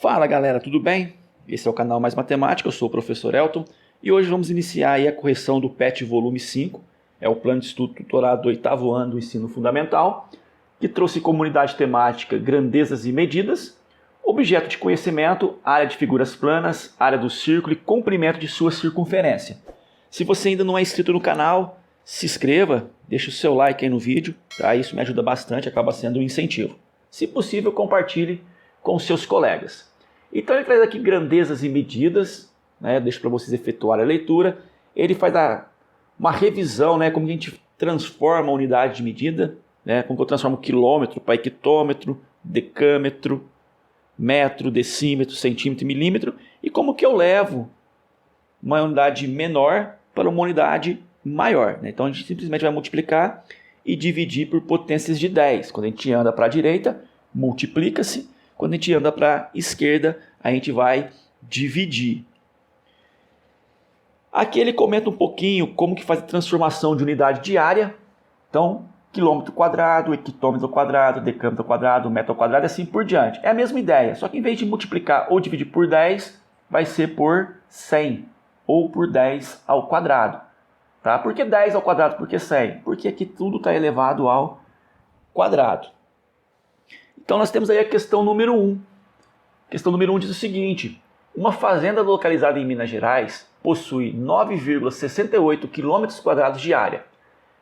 Fala galera, tudo bem? Esse é o canal Mais Matemática, eu sou o professor Elton e hoje vamos iniciar aí a correção do PET volume 5, é o plano de estudo tutorado do 8º ano do ensino fundamental, que trouxe como unidade temática grandezas e medidas, objeto de conhecimento, área de figuras planas, área do círculo e comprimento de sua circunferência. Se você ainda não é inscrito no canal, se inscreva, deixe o seu like aí no vídeo, tá? Isso me ajuda bastante, acaba sendo um incentivo. Se possível, compartilhe com seus colegas. Então ele traz aqui grandezas e medidas, né? Deixo para vocês efetuarem a leitura. Ele faz uma revisão, né? Como a gente transforma a unidade de medida, né? Como eu transformo quilômetro para hectômetro, decâmetro, metro, decímetro, centímetro e milímetro, e como que eu levo uma unidade menor para uma unidade maior, né? Então a gente simplesmente vai multiplicar e dividir por potências de 10. Quando a gente anda para a direita, multiplica-se. Quando a gente anda para a esquerda, a gente vai dividir. Aqui ele comenta um pouquinho como que faz a transformação de unidade de área. Então, quilômetro quadrado, hectômetro quadrado, decâmetro quadrado, metro quadrado e assim por diante. É a mesma ideia, só que em vez de multiplicar ou dividir por 10, vai ser por 100 ou por 10 ao quadrado. Tá? Por que 10 ao quadrado? Por que 100? Porque aqui tudo está elevado ao quadrado. Então nós temos aí a questão número 1. A questão número 1 diz o seguinte: uma fazenda localizada em Minas Gerais possui 9,68 km² de área.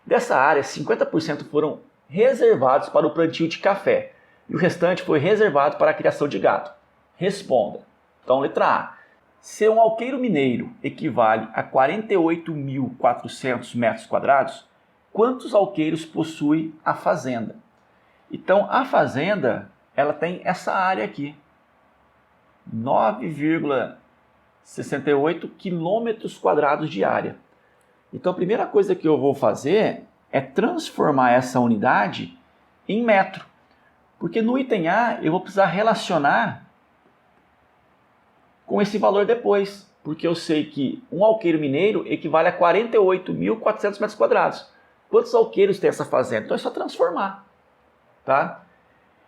Dessa área, 50% foram reservados para o plantio de café e o restante foi reservado para a criação de gado. Responda. Então, letra A. Se um alqueiro mineiro equivale a 48.400 metros quadrados, quantos alqueiros possui a fazenda? Então, a fazenda, ela tem essa área aqui, 9,68 km² de área. Então, a primeira coisa que eu vou fazer é transformar essa unidade em metro. Porque no item A, eu vou precisar relacionar com esse valor depois. Porque eu sei que um alqueiro mineiro equivale a 48.400 metros quadrados. Quantos alqueiros tem essa fazenda? Então, é só transformar. Tá?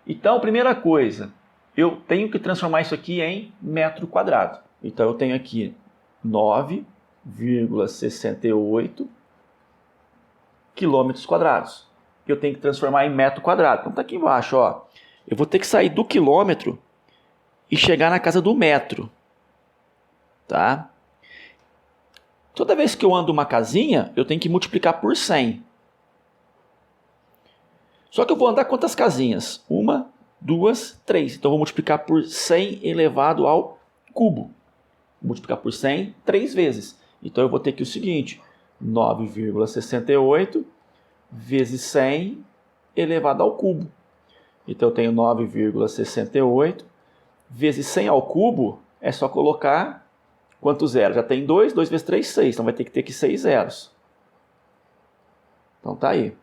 Então, primeira coisa, eu tenho que transformar isso aqui em metro quadrado. Então, eu tenho aqui 9,68 km². Eu tenho que transformar em metro quadrado. Então, está aqui embaixo. Ó. Eu vou ter que sair do quilômetro e chegar na casa do metro. Tá? Toda vez que eu ando uma casinha, eu tenho que multiplicar por 100. Só que eu vou andar quantas casinhas? 1, 2, 3. Então, eu vou multiplicar por 100 elevado ao cubo. Vou multiplicar por 100 3 vezes. Então, eu vou ter aqui o seguinte: 9,68 vezes 100 elevado ao cubo. Então, eu tenho 9,68 vezes 100 ao cubo. É só colocar quantos zeros? Já tem 2, 2 vezes 3, 6. Então, vai ter que ter aqui 6 zeros. Então, tá aí.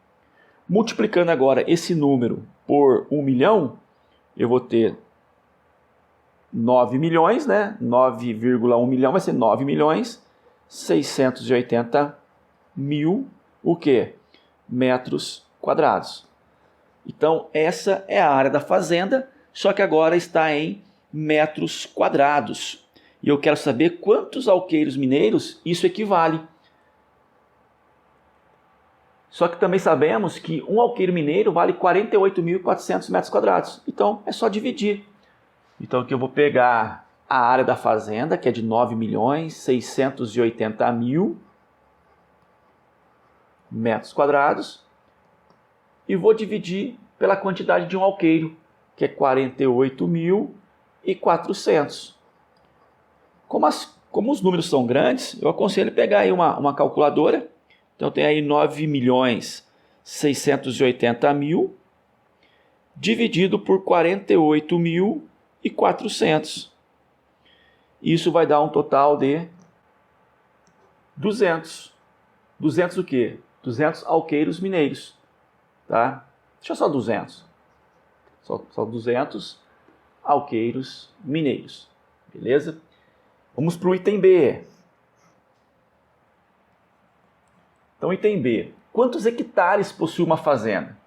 Multiplicando agora esse número por 1 milhão, eu vou ter 9 milhões, né? 9,1 milhão vai ser 9 milhões 680 mil, o quê? Metros quadrados. Então, essa é a área da fazenda, só que agora está em metros quadrados. E eu quero saber quantos alqueiros mineiros isso equivale. Só que também sabemos que um alqueiro mineiro vale 48.400 metros quadrados. Então, é só dividir. Então, aqui eu vou pegar a área da fazenda, que é de 9.680.000 metros quadrados, e vou dividir pela quantidade de um alqueiro, que é 48.400. Como os números são grandes, eu aconselho pegar aí uma calculadora. Então, tem aí 9.680.000 dividido por 48.400. Isso vai dar um total de 200. 200 o quê? 200 alqueiros mineiros. Tá? Deixa só 200. Só 200 alqueiros mineiros. Beleza? Vamos para o item B. Então, item B. Quantos hectares possui uma fazenda?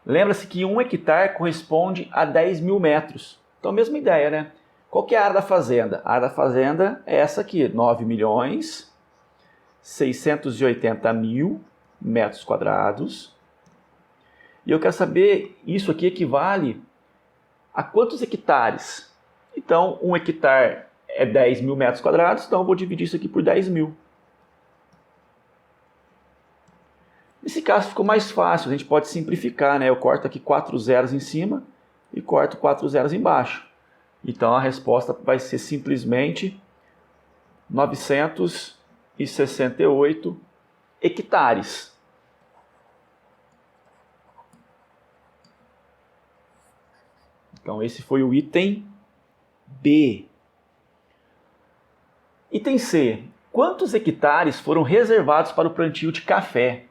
Lembra-se que 1 hectare corresponde a 10 mil metros. Então, a mesma ideia, né? Qual que é a área da fazenda? A área da fazenda é essa aqui, 9.680.000 metros quadrados. E eu quero saber, isso aqui equivale a quantos hectares? Então, 1 hectare é 10.000 metros quadrados, então eu vou dividir isso aqui por 10.000. Nesse caso ficou mais fácil, a gente pode simplificar, né? Eu corto aqui 4 zeros em cima e corto 4 zeros embaixo. Então a resposta vai ser simplesmente 968 hectares. Então esse foi o item B. Item C. Quantos hectares foram reservados para o plantio de café?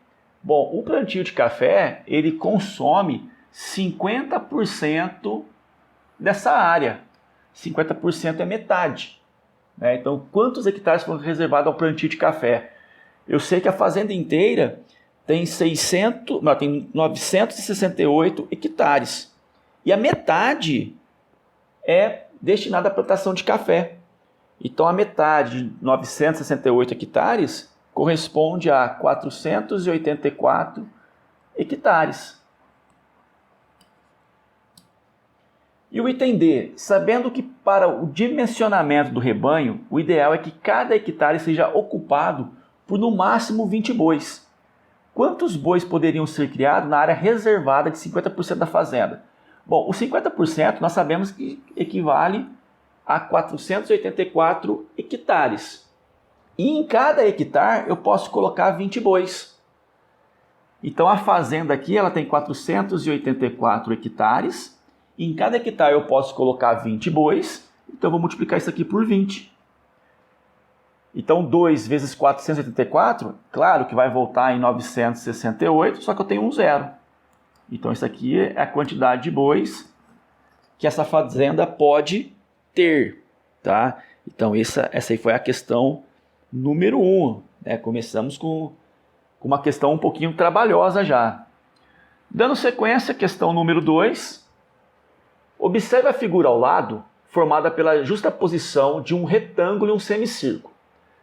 Bom, o plantio de café, ele consome 50% dessa área. 50% é metade. Né? Então, quantos hectares foram reservados ao plantio de café? Eu sei que a fazenda inteira tem 968 hectares. E a metade é destinada à plantação de café. Então, a metade de 968 hectares corresponde a 484 hectares. E o item D, sabendo que para o dimensionamento do rebanho, o ideal é que cada hectare seja ocupado por no máximo 20 bois. Quantos bois poderiam ser criados na área reservada de 50% da fazenda? Bom, os 50% nós sabemos que equivale a 484 hectares. E em cada hectare eu posso colocar 20 bois. Então a fazenda aqui ela tem 484 hectares. E em cada hectare eu posso colocar 20 bois. Então eu vou multiplicar isso aqui por 20. Então 2 vezes 484, claro que vai voltar em 968, só que eu tenho um zero. Então isso aqui é a quantidade de bois que essa fazenda pode ter. Tá? Então essa aí foi a questão número 1, né? Começamos com uma questão um pouquinho trabalhosa já. Dando sequência, questão número 2. Observe a figura ao lado, formada pela justaposição de um retângulo e um semicírculo.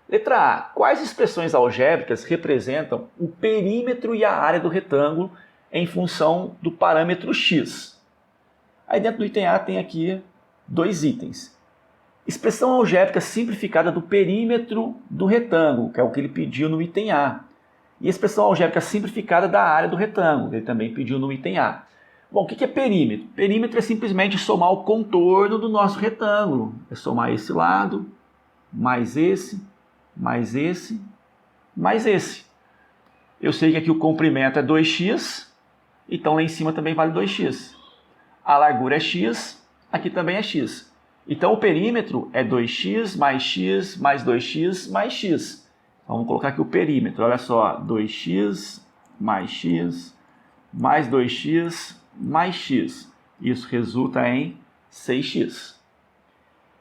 Letra A. Quais expressões algébricas representam o perímetro e a área do retângulo em função do parâmetro x? Aí dentro do item A tem aqui 2 itens. Expressão algébrica simplificada do perímetro do retângulo, que é o que ele pediu no item A. E expressão algébrica simplificada da área do retângulo, que ele também pediu no item A. Bom, o que é perímetro? Perímetro é simplesmente somar o contorno do nosso retângulo. É somar esse lado, mais esse, mais esse, mais esse. Eu sei que aqui o comprimento é 2x, então lá em cima também vale 2x. A largura é x, aqui também é x. Então, o perímetro é 2x mais x mais 2x mais x. Então, vamos colocar aqui o perímetro. Olha só, 2x mais x mais 2x mais x. Isso resulta em 6x.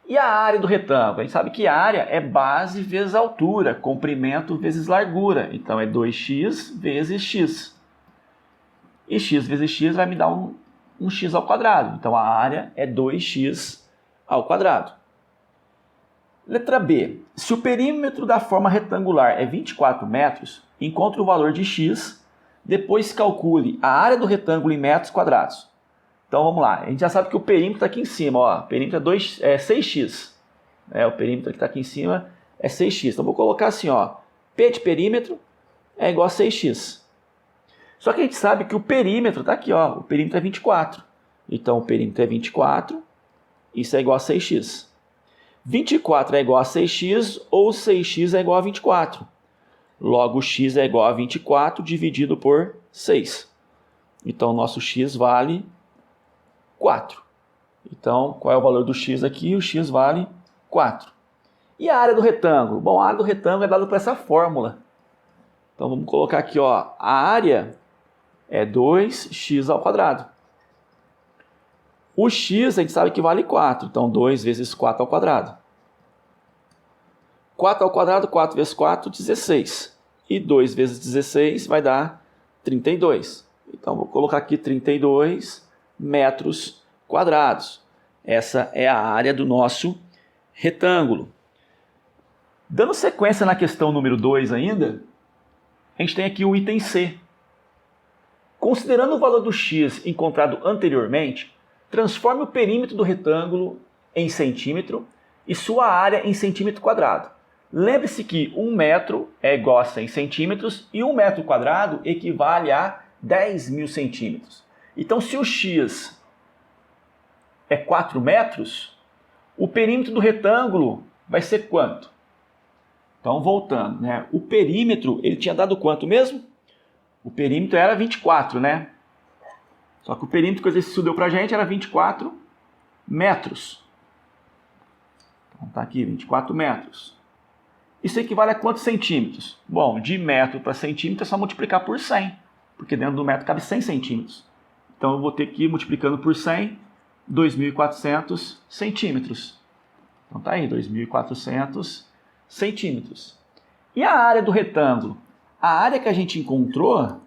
E a área do retângulo? A gente sabe que a área é base vezes altura, comprimento vezes largura. Então, é 2x vezes x. E x vezes x vai me dar um x ao quadrado. Então, a área é 2x ao quadrado. Letra B. Se o perímetro da forma retangular é 24 metros, encontre o valor de x, depois calcule a área do retângulo em metros quadrados. Então vamos lá, a gente já sabe que o perímetro está aqui em cima, ó. O perímetro é 6x. O perímetro que está aqui em cima é 6x. Então vou colocar assim, ó, P de perímetro é igual a 6x. Só que a gente sabe que o perímetro está aqui, ó, o perímetro é 24. Então o perímetro é 24, isso é igual a 6x. 24 é igual a 6x ou 6x é igual a 24. Logo, x é igual a 24 dividido por 6. Então, nosso x vale 4. Então, qual é o valor do x aqui? O x vale 4. E a área do retângulo? Bom, a área do retângulo é dada por essa fórmula. Então, vamos colocar aqui, ó, a área é 2x ao quadrado. O x a gente sabe que vale 4, então 2 vezes 4 ao quadrado. 4 ao quadrado, 4 vezes 4, 16. E 2 vezes 16 vai dar 32. Então, vou colocar aqui 32 metros quadrados. Essa é a área do nosso retângulo. Dando sequência na questão número 2 ainda, a gente tem aqui o item C. Considerando o valor do x encontrado anteriormente, transforme o perímetro do retângulo em centímetro e sua área em centímetro quadrado. Lembre-se que 1 metro é igual a 100 centímetros e 1 metro quadrado equivale a 10.000 centímetros. Então, se o x é 4 metros, o perímetro do retângulo vai ser quanto? Então, voltando, né? O perímetro, ele tinha dado quanto mesmo? O perímetro era 24, né? Só que o perímetro que o exercício deu pra gente era 24 metros. Então, tá aqui, 24 metros. Isso equivale a quantos centímetros? Bom, de metro para centímetro é só multiplicar por 100, porque dentro do metro cabe 100 centímetros. Então, eu vou ter que ir multiplicando por 100, 2.400 centímetros. Então, tá aí, 2.400 centímetros. E a área do retângulo? A área que a gente encontrou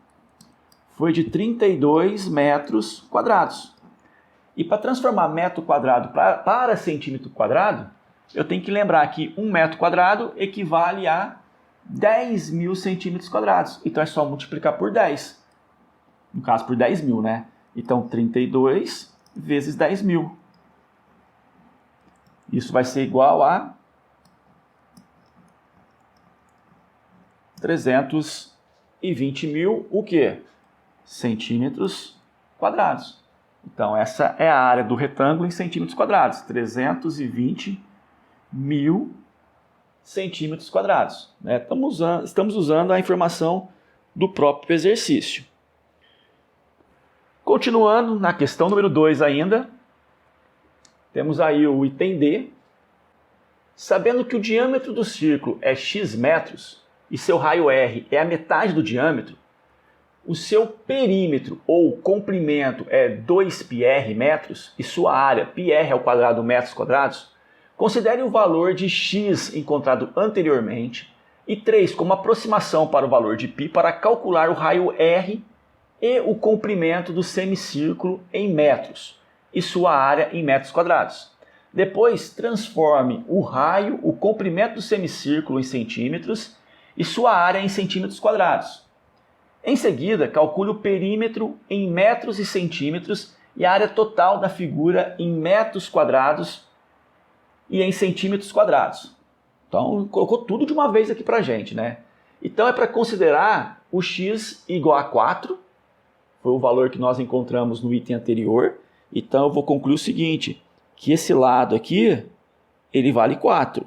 foi de 32 metros quadrados. E para transformar metro quadrado para centímetro quadrado, eu tenho que lembrar que 1 metro quadrado equivale a 10.000 centímetros quadrados. Então é só multiplicar por 10. No caso, por 10.000, né? Então, 32 vezes 10.000. Isso vai ser igual a 320.000, o quê? Centímetros quadrados. Então, essa é a área do retângulo em centímetros quadrados. 320.000 centímetros quadrados. Né? Estamos usando a informação do próprio exercício. Continuando na questão número 2 ainda, temos aí o item D. Sabendo que o diâmetro do círculo é x metros e seu raio R é a metade do diâmetro, o seu perímetro ou comprimento é 2πr metros e sua área πr ao quadrado metros quadrados, considere o valor de x encontrado anteriormente e 3 como aproximação para o valor de π para calcular o raio R e o comprimento do semicírculo em metros e sua área em metros quadrados. Depois, transforme o raio, o comprimento do semicírculo em centímetros e sua área em centímetros quadrados. Em seguida, calcule o perímetro em metros e centímetros e a área total da figura em metros quadrados e em centímetros quadrados. Então, colocou tudo de uma vez aqui para a gente, né? Então, é para considerar o x igual a 4, foi o valor que nós encontramos no item anterior. Então, eu vou concluir o seguinte, que esse lado aqui, ele vale 4.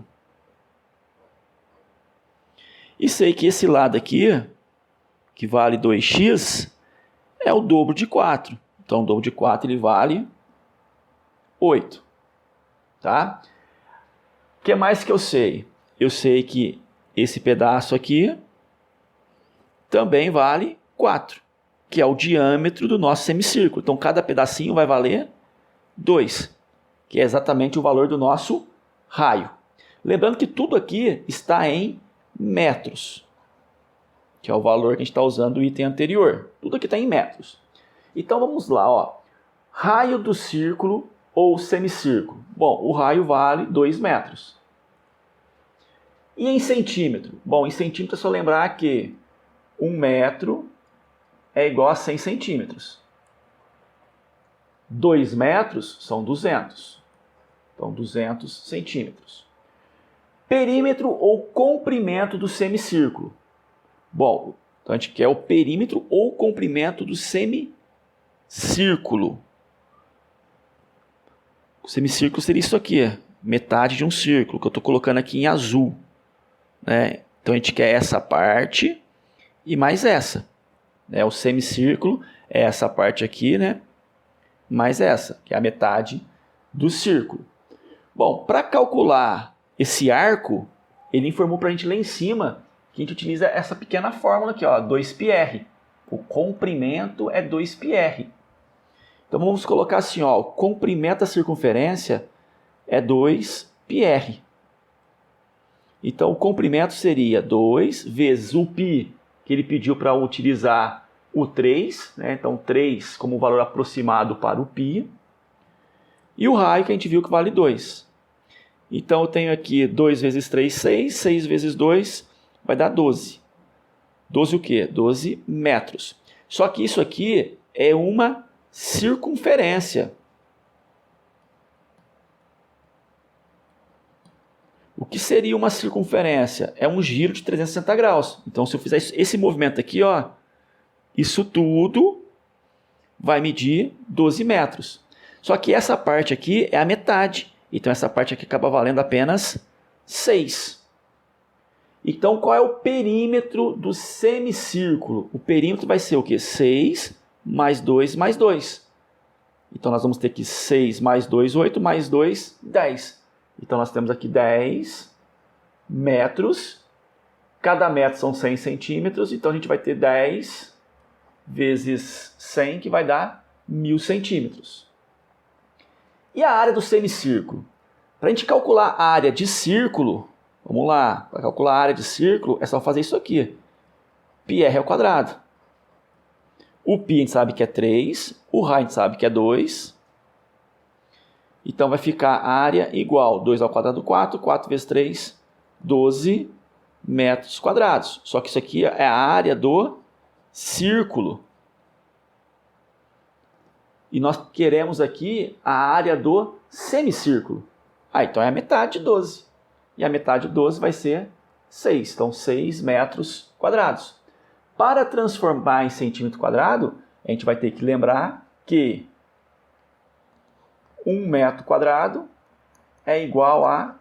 E sei que esse lado aqui, que vale 2x, é o dobro de 4. Então, o dobro de 4 ele vale 8. Tá? O que mais que eu sei? Eu sei que esse pedaço aqui também vale 4, que é o diâmetro do nosso semicírculo. Então, cada pedacinho vai valer 2, que é exatamente o valor do nosso raio. Lembrando que tudo aqui está em metros, que é o valor que a gente está usando do item anterior. Tudo aqui está em metros. Então, vamos lá. Ó. Raio do círculo ou semicírculo. Bom, o raio vale 2 metros. E em centímetro? Bom, em centímetro é só lembrar que 1 metro é igual a 100 centímetros. 2 metros são 200. Então, 200 centímetros. Perímetro ou comprimento do semicírculo. Bom, então a gente quer o perímetro ou comprimento do semicírculo. O semicírculo seria isso aqui, metade de um círculo, que eu estou colocando aqui em azul. Né? Então a gente quer essa parte e mais essa. Né? O semicírculo é essa parte aqui, né? Mais essa, que é a metade do círculo. Bom, para calcular esse arco, ele informou para a gente lá em cima que a gente utiliza essa pequena fórmula aqui, ó, 2πr. O comprimento é 2πr. Então vamos colocar assim, ó, o comprimento da circunferência é 2πr. Então o comprimento seria 2 vezes o π, que ele pediu para utilizar o 3, né? Então 3 como valor aproximado para o π, E o raio que a gente viu que vale 2. Então eu tenho aqui 2 vezes 3, 6. 6 vezes 2 vai dar 12. 12 o quê? 12 metros. Só que isso aqui é uma circunferência. O que seria uma circunferência? É um giro de 360 graus. Então, se eu fizer esse movimento aqui, ó, isso tudo vai medir 12 metros. Só que essa parte aqui é a metade. Então, essa parte aqui acaba valendo apenas 6. Então, qual é o perímetro do semicírculo? O perímetro vai ser o quê? 6 mais 2 mais 2. Então, nós vamos ter que 6 mais 2, 8, mais 2, 10. Então, nós temos aqui 10 metros. Cada metro são 100 centímetros. Então, a gente vai ter 10 vezes 100, que vai dar 1000 centímetros. E a área do semicírculo? Para a gente calcular a área de círculo, vamos lá, para calcular a área de círculo, é só fazer isso aqui. Πr ao quadrado. O π a gente sabe que é 3, o r a gente sabe que é 2. Então vai ficar a área igual 2 ao quadrado 4, 4 vezes 3, 12 metros quadrados. Só que isso aqui é a área do círculo. E nós queremos aqui a área do semicírculo. Então é a metade de 12. E a metade de 12 vai ser 6. Então 6 metros quadrados. Para transformar em centímetro quadrado, a gente vai ter que lembrar que 1 metro quadrado é igual a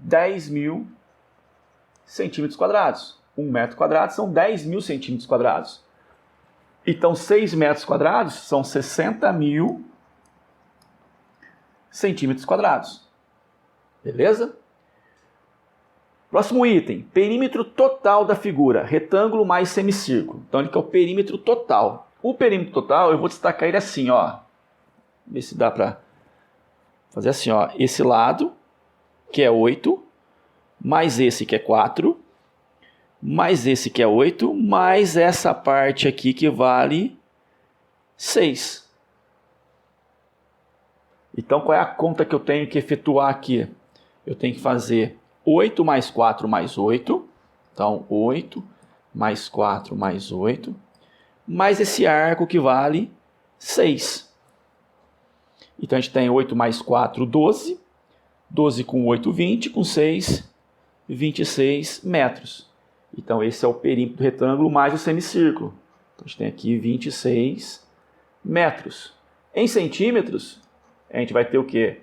10.000 centímetros quadrados. 1 metro quadrado são 10.000 centímetros quadrados. Então, 6 metros quadrados são 60.000 centímetros quadrados. Beleza? Próximo item, perímetro total da figura, retângulo mais semicírculo. Então, ele quer o perímetro total. O perímetro total, eu vou destacar ele assim, ó. Ver se dá para fazer assim, ó. Esse lado, que é 8, mais esse que é 4, mais esse que é 8, mais essa parte aqui que vale 6. Então, qual é a conta que eu tenho que efetuar aqui? Eu tenho que fazer 8 mais 4 mais 8. Então, 8 mais 4 mais 8. Mais esse arco que vale 6. Então, a gente tem 8 mais 4, 12. 12 com 8, 20. Com 6, 26 metros. Então, esse é o perímetro do retângulo mais o semicírculo. Então, a gente tem aqui 26 metros. Em centímetros, a gente vai ter o quê?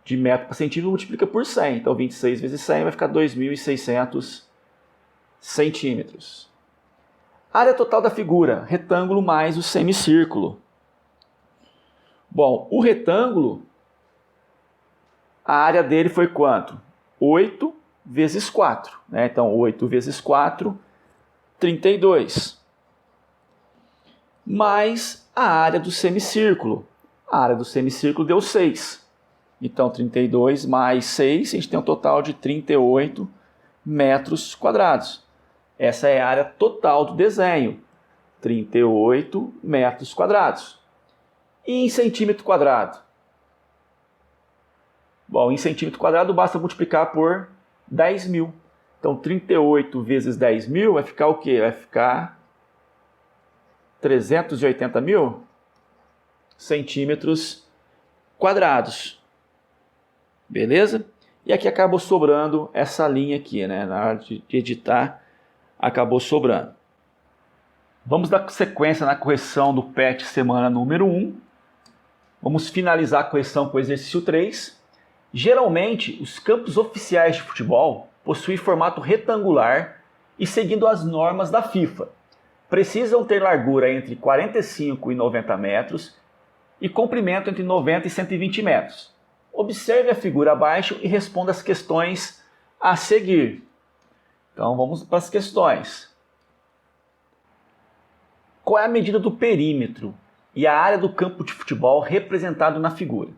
De metro para centímetro multiplica por 100. Então, 26 vezes 100 vai ficar 2.600 centímetros. Área total da figura, retângulo mais o semicírculo. Bom, o retângulo, a área dele foi quanto? 8 vezes 4. Né? Então, 8 vezes 4, 32. Mais a área do semicírculo. A área do semicírculo deu 6. Então, 32 mais 6, a gente tem um total de 38 metros quadrados. Essa é a área total do desenho, 38 metros quadrados. E em centímetro quadrado? Bom, em centímetro quadrado basta multiplicar por 10.000. Então, 38 vezes 10.000 vai ficar o quê? Vai ficar 380.000 centímetros quadrados. Beleza? E aqui acabou sobrando essa linha aqui, né? Na hora de editar, acabou sobrando. Vamos dar sequência na correção do PET semana número 1. Vamos finalizar a correção com o exercício 3. Geralmente, os campos oficiais de futebol possuem formato retangular e seguindo as normas da FIFA. Precisam ter largura entre 45 e 90 metros e comprimento entre 90 e 120 metros. Observe a figura abaixo e responda as questões a seguir. Então vamos para as questões. Qual é a medida do perímetro e a área do campo de futebol representado na figura?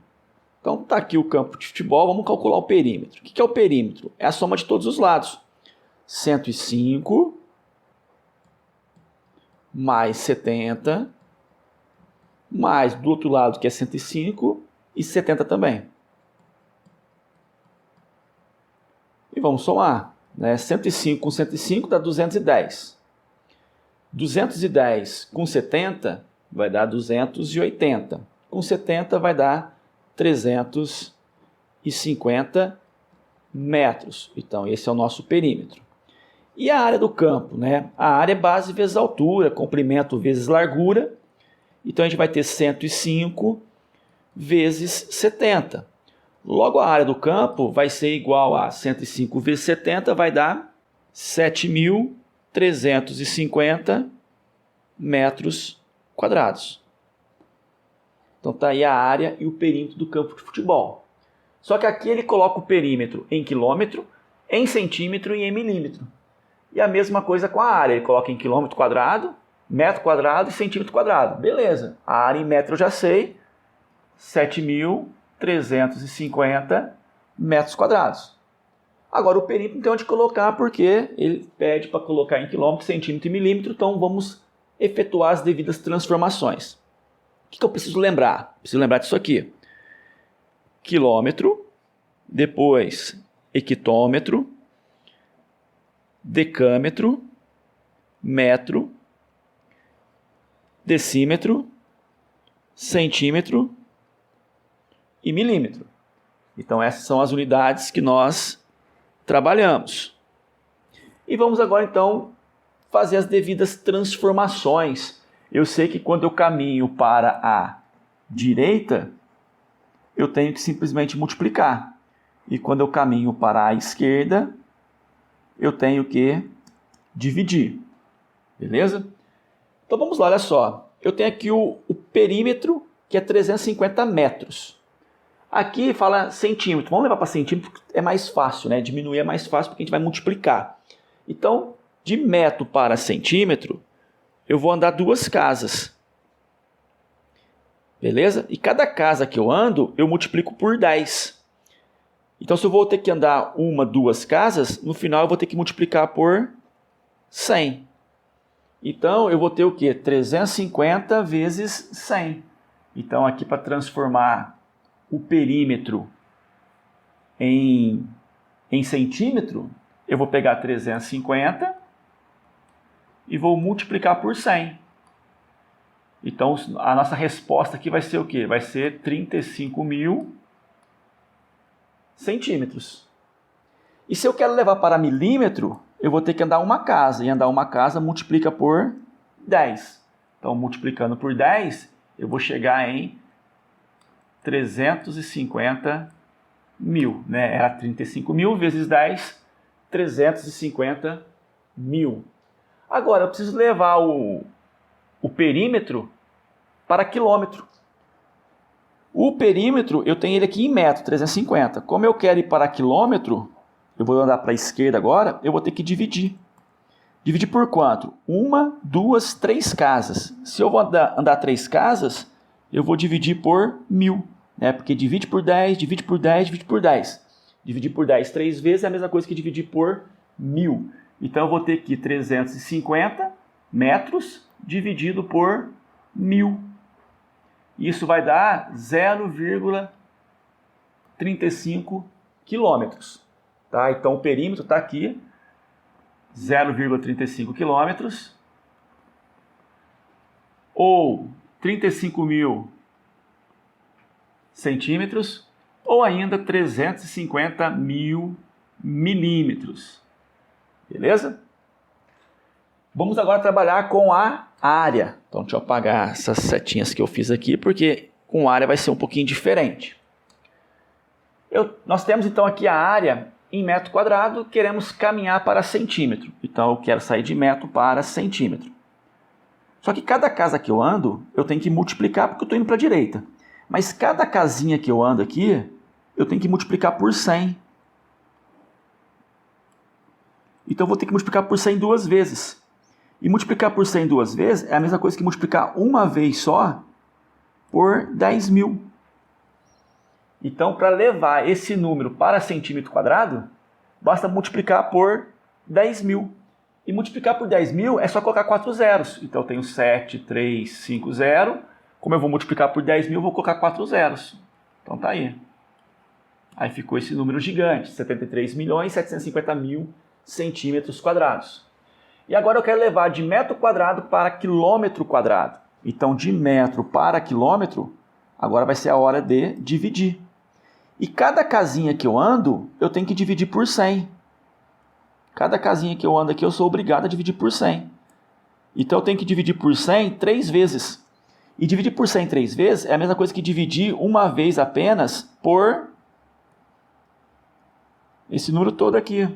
Então está aqui o campo de futebol, vamos calcular o perímetro. O que é o perímetro? É a soma de todos os lados. 105 mais 70 mais do outro lado, que é 105, e 70 também. E vamos somar, né? 105 com 105 dá 210. 210 com 70 vai dar 280. Com 70 vai dar 350 metros. Então, esse é o nosso perímetro. E a área do campo, né? A área é base vezes altura, comprimento vezes largura. Então, a gente vai ter 105 vezes 70. Logo, a área do campo vai ser igual a 105 vezes 70, vai dar 7.350 metros quadrados. Então, está aí a área e o perímetro do campo de futebol. Só que aqui ele coloca o perímetro em quilômetro, em centímetro e em milímetro. E a mesma coisa com a área. Ele coloca em quilômetro quadrado, metro quadrado e centímetro quadraado. Beleza. A área em metro eu já sei. 7.350 metros quadrados. Agora o perímetro não tem onde colocar porque ele pede para colocar em quilômetro, centímetro e milímetro. Então vamos efetuar as devidas transformações. O que eu preciso lembrar? Preciso lembrar disso aqui. Quilômetro, depois hectômetro, decâmetro, metro, decímetro, centímetro e milímetro. Então essas são as unidades que nós trabalhamos. E vamos agora então fazer as devidas transformações. Eu sei que quando eu caminho para a direita, eu tenho que simplesmente multiplicar. E quando eu caminho para a esquerda, eu tenho que dividir. Beleza? Então vamos lá, olha só. Eu tenho aqui o perímetro, que é 350 metros. Aqui fala centímetro. Vamos levar para centímetro, porque é mais fácil, né? Diminuir é mais fácil porque a gente vai multiplicar. Então, de metro para centímetro, eu vou andar 2 casas. Beleza? E cada casa que eu ando, eu multiplico por 10. Então, se eu vou ter que andar 1, 2 casas, no final eu vou ter que multiplicar por 100. Então, eu vou ter o quê? 350 vezes 100. Então, aqui para transformar o perímetro em centímetro, eu vou pegar 350 e vou multiplicar por 100. Então, a nossa resposta aqui vai ser o quê? Vai ser 35.000 centímetros. E se eu quero levar para milímetro, eu vou ter que andar 1 casa. E andar 1 casa multiplica por 10. Então, multiplicando por 10, eu vou chegar em 350 mil. Né? Era 35.000 vezes 10, 350 mil. Agora, eu preciso levar o perímetro para quilômetro. O perímetro, eu tenho ele aqui em metro, 350. Como eu quero ir para quilômetro, eu vou andar para a esquerda agora, eu vou ter que dividir. Dividir por quanto? 1, 2, 3 casas. Se eu vou andar 3 casas, eu vou dividir por 1.000. Né? Porque divide por 10, divide por 10, divide por 10. Dividir por 10 3 vezes é a mesma coisa que dividir por 1.000. Então eu vou ter aqui 350 metros dividido por 1.000. Isso vai dar 0,35 quilômetros. Tá? Então o perímetro está aqui, 0,35 quilômetros, ou 35.000 centímetros, ou ainda 350.000 milímetros. Beleza? Vamos agora trabalhar com a área. Então, deixa eu apagar essas setinhas que eu fiz aqui, porque com área vai ser um pouquinho diferente. Nós temos então aqui a área em metro quadrado, queremos caminhar para centímetro. Então, eu quero sair de metro para centímetro. Só que cada casa que eu ando, eu tenho que multiplicar porque eu estou indo para a direita. Mas cada casinha que eu ando aqui, eu tenho que multiplicar por 100. Então, eu vou ter que multiplicar por 100 2 vezes. E multiplicar por 100 2 vezes é a mesma coisa que multiplicar uma vez só por 10.000. Então, para levar esse número para centímetro quadrado, basta multiplicar por 10.000. E multiplicar por 10.000 é só colocar 4 zeros. Então, eu tenho 7, 3, 5, 0. Como eu vou multiplicar por 10 mil, eu vou colocar 4 zeros. Então tá aí. Aí ficou esse número gigante, 73.750.000 centímetros quadrados. E agora eu quero levar de metro quadrado para quilômetro quadrado. Então, de metro para quilômetro, agora vai ser a hora de dividir. E cada casinha que eu ando, eu tenho que dividir por 100. Cada casinha que eu ando aqui, eu sou obrigado a dividir por 100. Então, eu tenho que dividir por 100 3 vezes. E dividir por 100 3 vezes é a mesma coisa que dividir uma vez apenas por esse número todo aqui.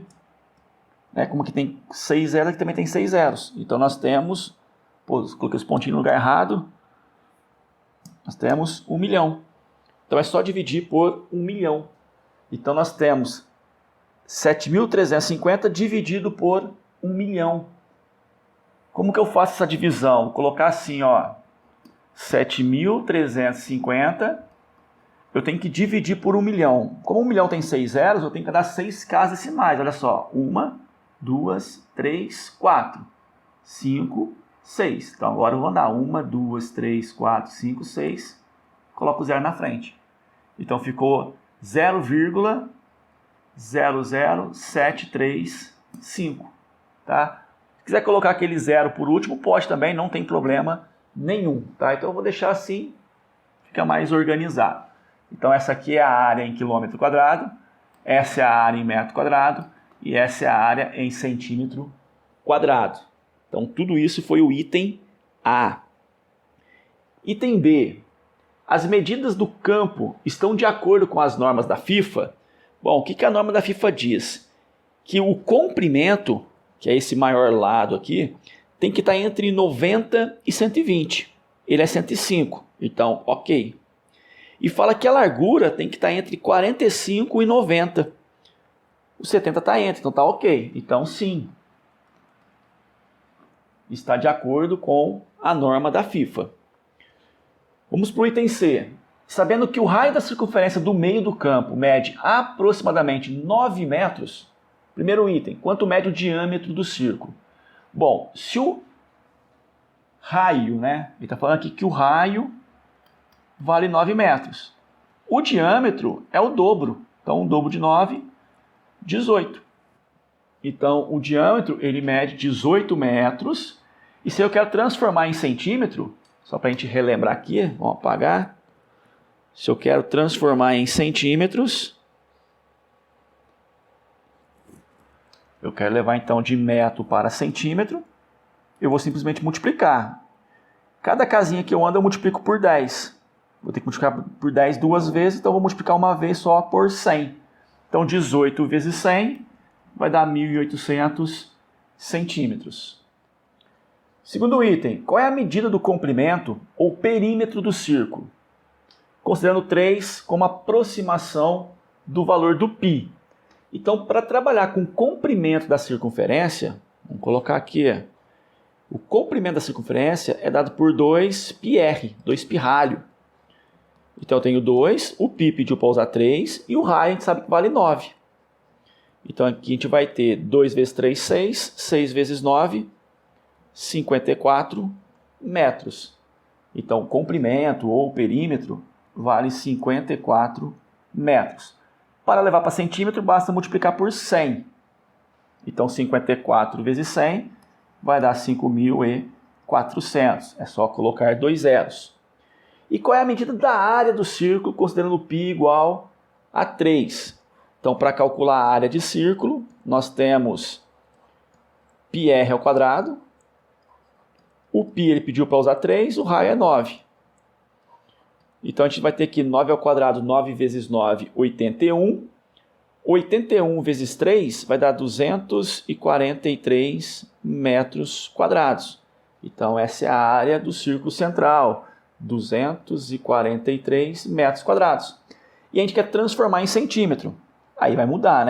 Como aqui tem 6 zeros, aqui também tem 6 zeros. Então, nós temos... coloquei os pontinhos no lugar errado. Nós temos 1 milhão. Então, é só dividir por 1 milhão. Então, nós temos 7.350 dividido por 1 milhão. Como que eu faço essa divisão? Vou colocar assim, ó. 7.350, eu tenho que dividir por 1 milhão. Como 1 milhão tem 6 zeros, eu tenho que dar 6 casas decimais. Olha só, 1, 2, 3, 4, 5, 6. Então agora eu vou andar 1, 2, 3, 4, 5, 6. Coloco o zero na frente. Então ficou 0,00735. Tá? Se quiser colocar aquele zero por último, pode também, não tem problema nenhum. Tá? Então eu vou deixar assim, fica mais organizado. Então essa aqui é a área em quilômetro quadrado, essa é a área em metro quadrado e essa é a área em centímetro quadrado. Então tudo isso foi o item A. Item B. As medidas do campo estão de acordo com as normas da FIFA? Bom, o que a norma da FIFA diz? Que o comprimento, que é esse maior lado aqui, tem que estar entre 90 e 120. Ele é 105, então ok. E fala que a largura tem que estar entre 45 e 90. O 70 está entre, então está ok. Então sim, está de acordo com a norma da FIFA. Vamos para o item C. Sabendo que o raio da circunferência do meio do campo mede aproximadamente 9 metros, primeiro item, quanto mede o diâmetro do círculo? Bom, se o raio, ele está falando aqui que o raio vale 9 metros. O diâmetro é o dobro. Então, o dobro de 9, 18. Então, o diâmetro ele mede 18 metros. E se eu quero transformar em centímetro, só para a gente relembrar aqui, vamos apagar. Se eu quero transformar em centímetros, eu quero levar então de metro para centímetro, eu vou simplesmente multiplicar. Cada casinha que eu ando eu multiplico por 10. Vou ter que multiplicar por 10 duas vezes, então eu vou multiplicar uma vez só por 100. Então 18 vezes 100 vai dar 1.800 centímetros. Segundo item, qual é a medida do comprimento ou perímetro do círculo? Considerando 3 como aproximação do valor do π. Então, para trabalhar com o comprimento da circunferência, vamos colocar aqui, o comprimento da circunferência é dado por 2πr, 2 pirralho. Então, eu tenho 2, o π pediu para usar 3, e o raio a gente sabe que vale 9. Então, aqui a gente vai ter 2 vezes 3, 6, 6 vezes 9, 54 metros. Então, o comprimento ou perímetro vale 54 metros. Para levar para centímetro, basta multiplicar por 100. Então, 54 vezes 100 vai dar 5.400. É só colocar 2 zeros. E qual é a medida da área do círculo, considerando π igual a 3? Então, para calcular a área de círculo, nós temos πr ao quadrado. O π ele pediu para usar 3, o raio é 9. Então, a gente vai ter que 9 ao quadrado, 9 vezes 9, 81. 81 vezes 3 vai dar 243 metros quadrados. Então, essa é a área do círculo central, 243 metros quadrados. E a gente quer transformar em centímetro. Aí vai mudar,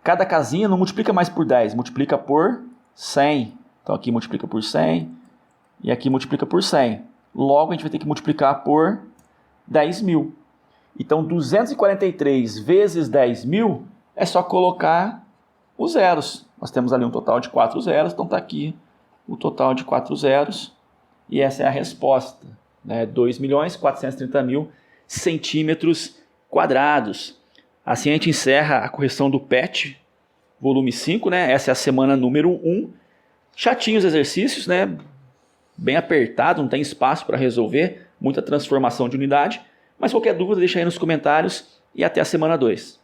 Cada casinha não multiplica mais por 10, multiplica por 100. Então, aqui multiplica por 100 e aqui multiplica por 100. Logo, a gente vai ter que multiplicar por 10.000. Então, 243 vezes 10.000 é só colocar os zeros. Nós temos ali um total de 4 zeros, então está aqui o total de 4 zeros. E essa é a resposta. né? 2.430.000 centímetros quadrados. Assim a gente encerra a correção do PET, volume 5, né? Essa é a semana número 1. Chatinhos exercícios, né? Bem apertado, não tem espaço para resolver, muita transformação de unidade. Mas qualquer dúvida deixa aí nos comentários e até a semana 2.